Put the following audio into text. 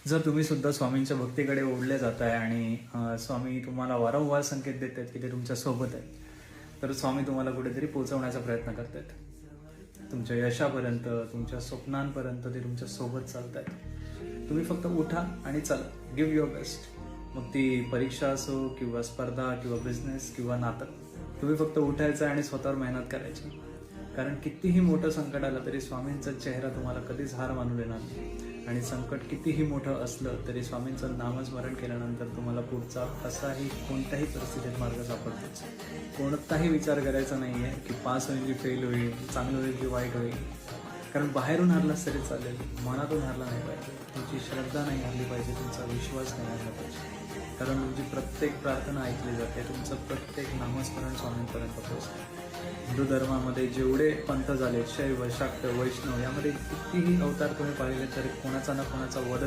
जर तुम्ही सुद्धा स्वामींच्या भक्तीकडे ओढले जाताय आणि स्वामी तुम्हाला वारंवार संकेत देत आहेत की ते तुमच्या सोबत आहेत, तर स्वामी तुम्हाला कुठेतरी पोहोचवण्याचा प्रयत्न करतात तुमच्या यशापर्यंत, तुमच्या स्वप्नांपर्यंत ते तुमच्या सोबत चालत आहेत. तुम्ही फक्त उठा आणि चला, गिव्ह युअर बेस्ट. मग ती परीक्षा असो किंवा स्पर्धा किंवा बिझनेस किंवा नातं, तुम्ही फक्त उठायचं आणि स्वतःवर मेहनत करायची. कारण कितीही मोठं संकट आलं तरी स्वामींचा चेहरा तुम्हाला कधीच हार मानू देणार नाही. आणि संकट कितीही मोठं असलं तरी स्वामींचं नामस्मरण केल्यानंतर तुम्हाला पुढचा कसाही कोणत्याही परिस्थितीत मार्ग सापडतोच. कोणताही विचार करायचा नाही आहे की पास होईल की फेल होईल, चांगलं होईल की वाईट होईल. कारण बाहेरून हारलाच तरी चालेल, मनातून हारला नाही पाहिजे. तुमची श्रद्धा नाही हरली पाहिजे, तुमचा विश्वास नाही हरला पाहिजे. कारण तुमची प्रत्येक प्रार्थना ऐकली जाते, तुमचं प्रत्येक नामस्मरण स्वामींपर्यंत पोहोचतं. हिंदू धर्मामध्ये जेवढे पंथ झाले, शैव, शाक्त, वैष्णव, यामध्ये कितीही अवतार तुम्ही पाहिले तरी कोणाचा ना कोणाचा वध